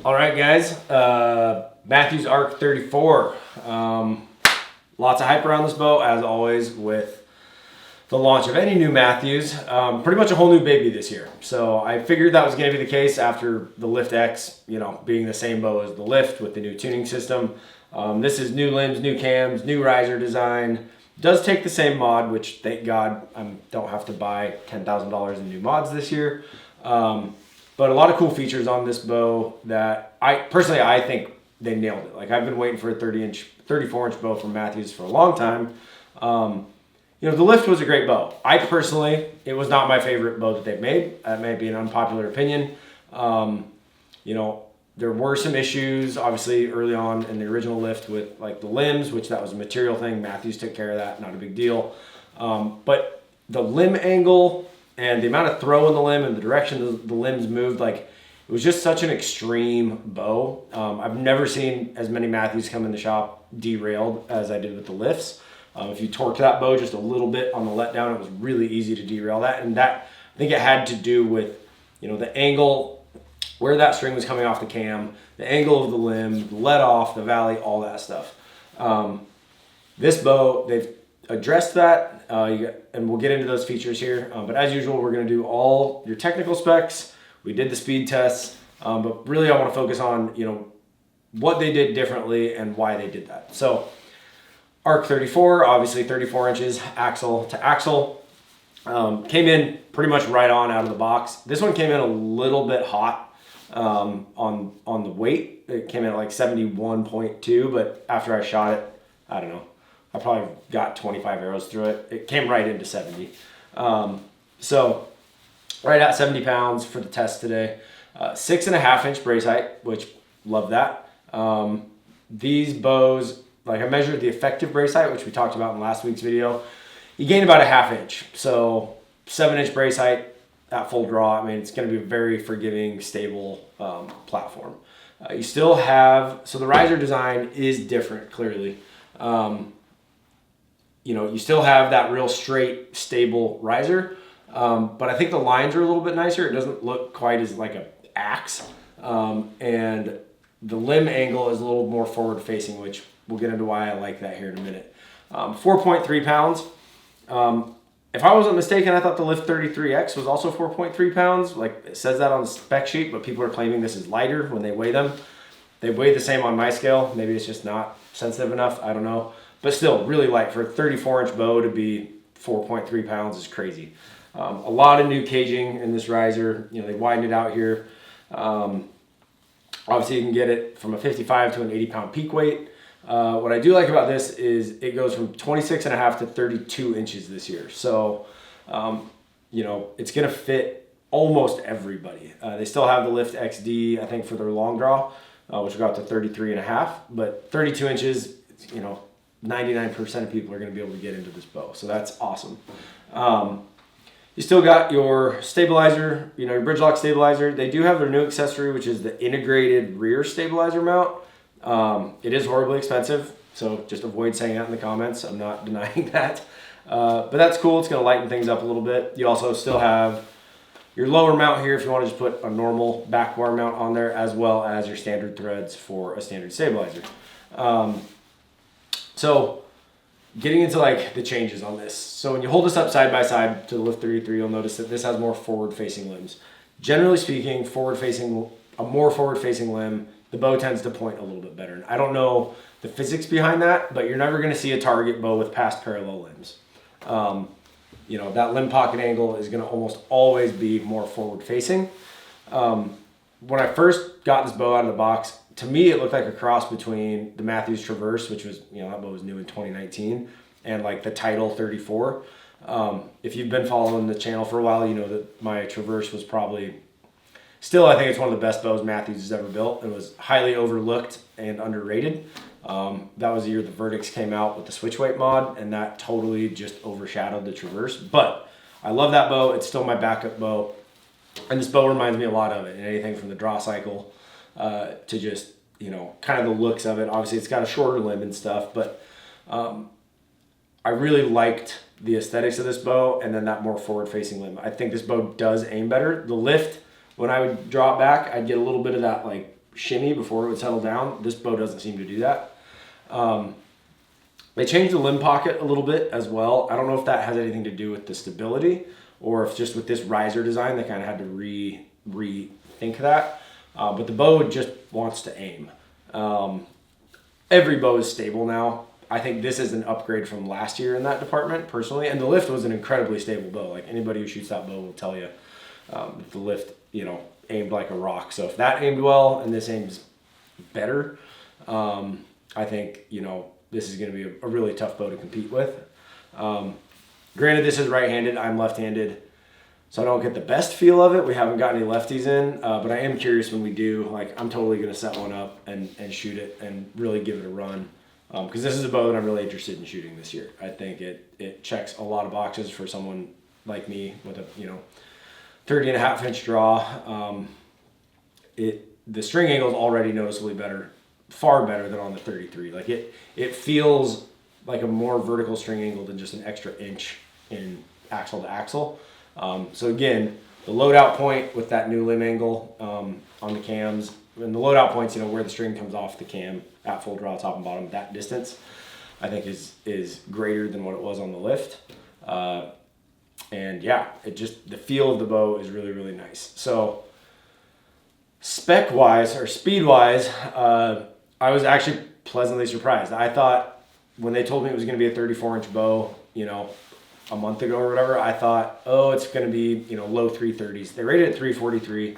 All right, guys. Matthews ARC 34. Lots of hype around this bow, as always, with the launch of any new Matthews. Pretty much a whole new baby this year. So I figured that was going to be the case after the Lift X, being the same bow as the Lift with the new tuning system. This is new limbs, new cams, new riser design. Does take the same mod, which thank God I don't have to buy $10,000 in new mods this year. But a lot of cool features on this bow that I think they nailed it. Like, I've been waiting for a 34-inch bow from Matthews for a long time. The Lift was a great bow. It was not my favorite bow that they've made. That may be an unpopular opinion. There were some issues, obviously, early on in the original Lift with like the limbs, which that was a material thing. Matthews took care of that, not a big deal. But the limb angle and the amount of throw in the limb and the direction the limbs moved, like, it was just such an extreme bow. I've never seen as many Matthews come in the shop derailed as I did with the Lifts. If you torque that bow just a little bit on the letdown, it was really easy to derail that. And that, I think it had to do with, the angle, where that string was coming off the cam, the angle of the limb, the let off, the valley, all that stuff. This bow, they've addressed that, and we'll get into those features here. But as usual, we're going to do all your technical specs. We did the speed tests, but really I want to focus on, what they did differently and why they did that. So ARC 34, obviously 34 inches axle to axle. Came in pretty much right on out of the box. This one came in a little bit hot on the weight. It came in at like 71.2, but after I shot it, I don't know, I probably got 25 arrows through it. It came right into 70. So right at 70 pounds for the test today. 6.5-inch brace height, which love that. These bows, like, I measured the effective brace height, which we talked about in last week's video. You gain about a 1/2 inch. So 7-inch brace height at full draw. I mean, it's going to be a very forgiving, stable platform. You still have, so the riser design is different, clearly. You still have that real straight, stable riser, but I think the lines are a little bit nicer. It doesn't look quite as like an axe, and the limb angle is a little more forward-facing, which we'll get into why I like that here in a minute. 4.3 pounds. If I wasn't mistaken, I thought the Lift 33X was also 4.3 pounds. Like, it says that on the spec sheet, but people are claiming this is lighter when they weigh them. They weigh the same on my scale. Maybe it's just not sensitive enough. I don't know. But still, really light. For a 34-inch bow to be 4.3 pounds is crazy. A lot of new caging in this riser. They widened it out here. Obviously, you can get it from a 55 to an 80-pound peak weight. What I do like about this is it goes from 26.5 to 32 inches this year. So, it's going to fit almost everybody. They still have the Lift XD, I think, for their long draw, which will go out to 33.5. But 32 inches, 99% of people are going to be able to get into this bow. So that's awesome. You still got your stabilizer, your bridge lock stabilizer. They do have their new accessory, which is the integrated rear stabilizer mount. It is horribly expensive, so just avoid saying that in the comments. I'm not denying that. But that's cool. It's going to lighten things up a little bit. You also still have your lower mount here if you want to just put a normal back bar mount on there, as well as your standard threads for a standard stabilizer. So getting into like the changes on this. So when you hold this up side by side to the Lift 33, you'll notice that this has more forward-facing limbs. Generally speaking, a more forward-facing limb, the bow tends to point a little bit better. And I don't know the physics behind that, but you're never going to see a target bow with past parallel limbs. That limb pocket angle is going to almost always be more forward-facing. When I first got this bow out of the box, to me, it looked like a cross between the Matthews Traverse, which was, that bow was new in 2019, and like the Title 34. If you've been following the channel for a while, you know that my Traverse was probably, still I think it's one of the best bows Matthews has ever built. It was highly overlooked and underrated. That was the year the Verdicts came out with the switch weight mod, and that totally just overshadowed the Traverse. But I love that bow. It's still my backup bow. And this bow reminds me a lot of it, and anything from the draw cycle to just, kind of the looks of it. Obviously, it's got a shorter limb and stuff, but I really liked the aesthetics of this bow, and then that more forward-facing limb. I think this bow does aim better. The Lift, when I would draw it back, I'd get a little bit of that like shimmy before it would settle down. This bow doesn't seem to do that. They changed the limb pocket a little bit as well. I don't know if that has anything to do with the stability or if just with this riser design, they kind of had to rethink that. But the bow just wants to aim. Every bow is stable now. I think this is an upgrade from last year in that department personally. And the lift was an incredibly stable bow. Like anybody who shoots that bow will tell you the lift, aimed like a rock. So if that aimed well and this aims better, I think, this is going to be a really tough bow to compete with. Granted, this is right-handed. I'm left-handed, so I don't get the best feel of it. We haven't got any lefties in, but I am curious when we do. Like, I'm totally going to set one up and shoot it and really give it a run, because this is a bow that I'm really interested in shooting this year. I think it checks a lot of boxes for someone like me with a 30.5-inch draw. The string angle is already noticeably better. Far better than on the 33. Like it feels like a more vertical string angle than just an extra inch in axle to axle. So again, the loadout point with that new limb angle on the cams, and the loadout points, where the string comes off the cam at full draw, top and bottom, that distance, I think is greater than what it was on the lift. And yeah, the feel of the bow is really, really nice. So spec wise or speed wise, I was actually pleasantly surprised. I thought when they told me it was going to be a 34-inch bow, a month ago or whatever, I thought, it's going to be, low 330s. They rated it 343.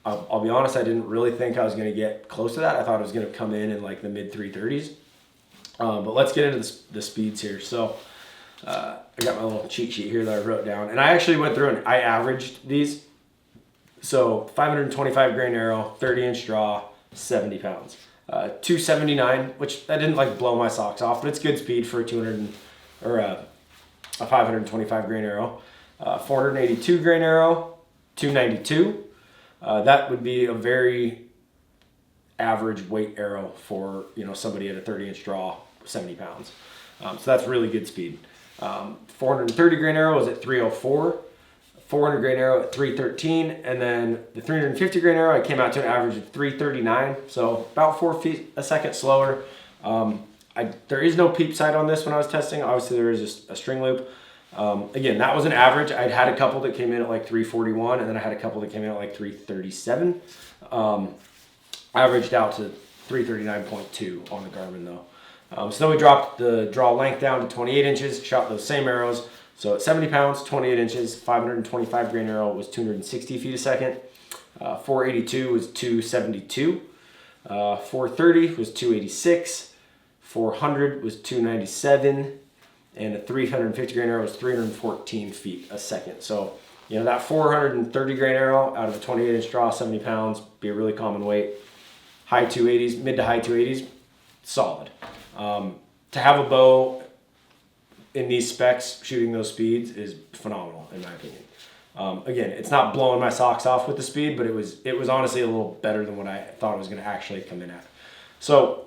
I'll be honest, I didn't really think I was going to get close to that. I thought it was going to come in like the mid 330s. But let's get into the speeds here. So I got my little cheat sheet here that I wrote down, and I actually went through and I averaged these. So 525 grain arrow, 30-inch draw, 70 pounds. 279, which that didn't like blow my socks off, but it's good speed for a 525 grain arrow. 482 grain arrow, 292. That would be a very average weight arrow for somebody at a 30-inch draw, 70 pounds. So that's really good speed. 430 grain arrow was at 304. 400 grain arrow at 313, and then the 350 grain arrow I came out to an average of 339, so about 4 feet a second slower. There is no peep sight on this when I was testing. Obviously there is a string loop. Again, that was an average. I'd had a couple that came in at like 341, and then I had a couple that came in at like 337. Averaged out to 339.2 on the Garmin though. So then we dropped the draw length down to 28 inches, shot those same arrows. So at 70 pounds, 28 inches, 525 grain arrow was 260 feet a second. 482 was 272. 430 was 286. 400 was 297. And a 350 grain arrow was 314 feet a second. So, that 430 grain arrow out of a 28 inch draw, 70 pounds, be a really common weight. High 280s, mid to high 280s, solid. To have a bow in these specs, shooting those speeds is phenomenal in my opinion. Again, it's not blowing my socks off with the speed, but it was honestly a little better than what I thought it was going to actually come in at. So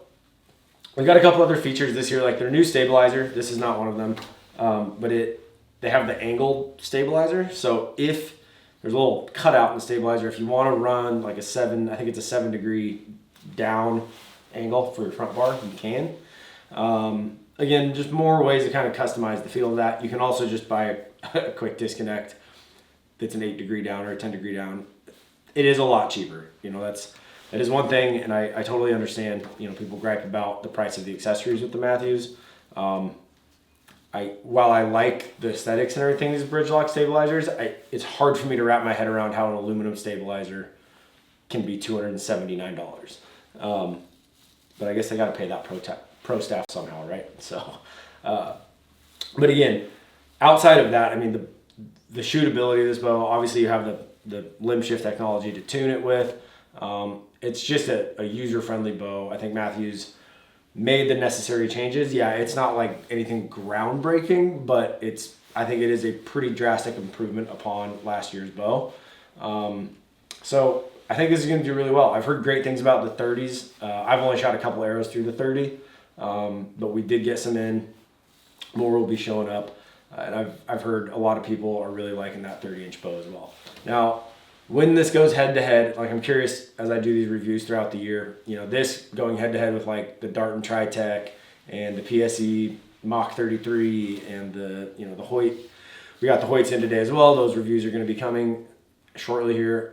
we got a couple other features this year, like their new stabilizer. This is not one of them, but they have the angled stabilizer. So if there's a little cutout in the stabilizer, if you want to run like I think it's a 7-degree down angle for your front bar, you can. Again, just more ways to kind of customize the feel of that. You can also just buy a quick disconnect that's an 8-degree down or a 10-degree down. It is a lot cheaper. That is one thing, and I totally understand. People gripe about the price of the accessories with the Matthews. While I like the aesthetics and everything, these bridge lock stabilizers, it's hard for me to wrap my head around how an aluminum stabilizer can be $279. But I guess they got to pay that pro staff somehow, right? So, but again, outside of that, I mean, the shootability of this bow, obviously you have the limb shift technology to tune it with. It's just a user-friendly bow. I think Matthews made the necessary changes. Yeah, it's not like anything groundbreaking, but I think it is a pretty drastic improvement upon last year's bow. So I think this is going to do really well. I've heard great things about the 30s. I've only shot a couple arrows through the 30, but we did get some in. More will be showing up. And I've heard a lot of people are really liking that 30-inch bow as well. Now, when this goes head to head, like I'm curious as I do these reviews throughout the year, you know, this going head to head with like the Dart and Tritech and the PSE Mach 33 and the, you know, the Hoyt. We got the Hoyts in today as well. Those reviews are going to be coming shortly here.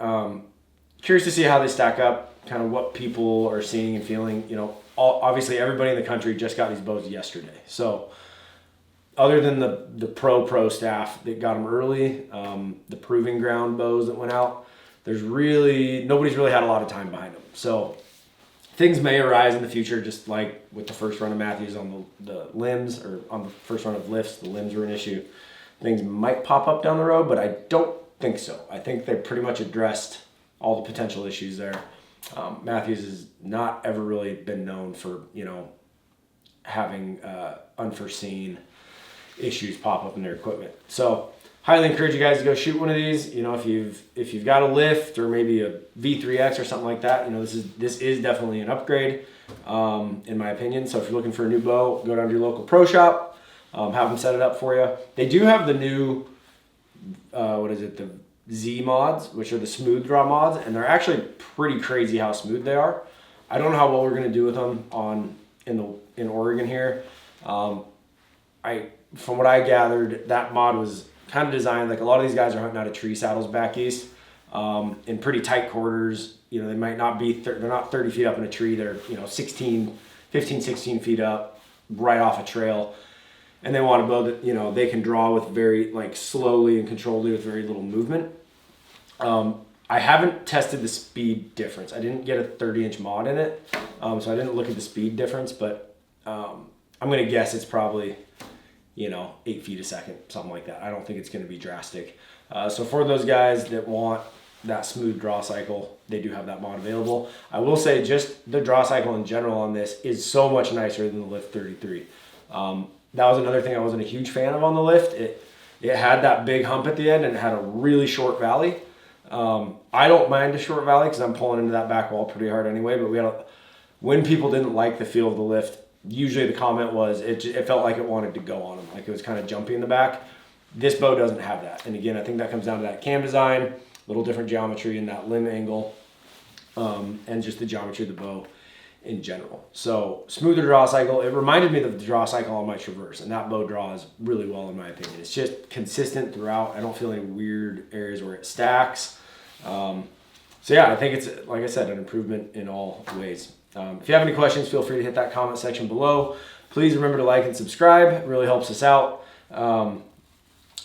Curious to see how they stack up, kind of what people are seeing and feeling. You know, obviously everybody in the country just got these bows yesterday. So other than the pro staff that got them early, the proving ground bows that went out, nobody's really had a lot of time behind them. So things may arise in the future, just like with the first run of Matthews on the limbs, or on the first run of lifts, the limbs were an issue. Things might pop up down the road, but I don't think so. I think they pretty much addressed all the potential issues there. Matthews has not ever really been known for, you know, having unforeseen issues pop up in their equipment. So highly encourage you guys to go shoot one of these. You know, if you've got a lift or maybe a V3X or something like that, you know, this is definitely an upgrade, in my opinion. So if you're looking for a new bow, go down to your local pro shop. Have them set it up for you. They do have the new, the Z mods, which are the smooth draw mods, and they're actually pretty crazy how smooth they are. I don't know how well we're gonna do with them in Oregon here. From what I gathered, that mod was kind of designed like a lot of these guys are hunting out of tree saddles back east, in pretty tight quarters. You know, they might not be they're not 30 feet up in a tree. They're, you know, 15, 16 feet up, right off a trail. And they want a bow that, you know, they can draw with very, like, slowly and controlledly with very little movement. I haven't tested the speed difference. I didn't get a 30-inch mod in it, so I didn't look at the speed difference, but I'm going to guess it's probably, you know, 8 feet a second, something like that. I don't think it's going to be drastic. So for those guys that want that smooth draw cycle, they do have that mod available. I will say just the draw cycle in general on this is so much nicer than the Lift 33. That was another thing I wasn't a huge fan of on the lift. It had that big hump at the end and it had a really short valley. I don't mind a short valley because I'm pulling into that back wall pretty hard anyway, but when people didn't like the feel of the lift, usually the comment was it felt like it wanted to go on them, like it was kind of jumpy in the back. This bow doesn't have that. And again, I think that comes down to that cam design, a little different geometry in that limb angle, and just the geometry of the bow in general. So smoother draw cycle. It reminded me of the draw cycle on my Traverse, and that bow draws really well in my opinion. It's just consistent throughout. I don't feel any weird areas where it stacks. So yeah, I think it's, like I said, an improvement in all ways. If you have any questions, feel free to hit that comment section below. Please remember to like and subscribe. It really helps us out.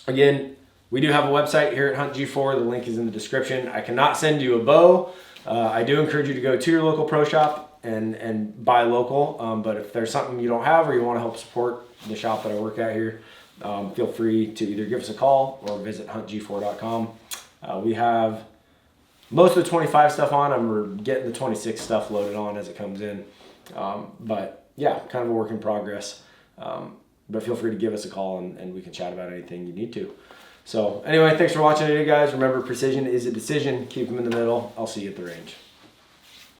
Again, we do have a website here at Hunt G4. The link is in the description. I cannot send you a bow. I do encourage you to go to your local pro shop and buy local, but if there's something you don't have or you want to help support the shop that I work at here, feel free to either give us a call or visit huntg4.com. We have most of the 25 stuff on, and we're getting the 26 stuff loaded on as it comes in, but yeah, kind of a work in progress, but feel free to give us a call and we can chat about anything you need to. So anyway, thanks for watching today, guys. Remember, precision is a decision. Keep them in the middle. I'll see you at the range.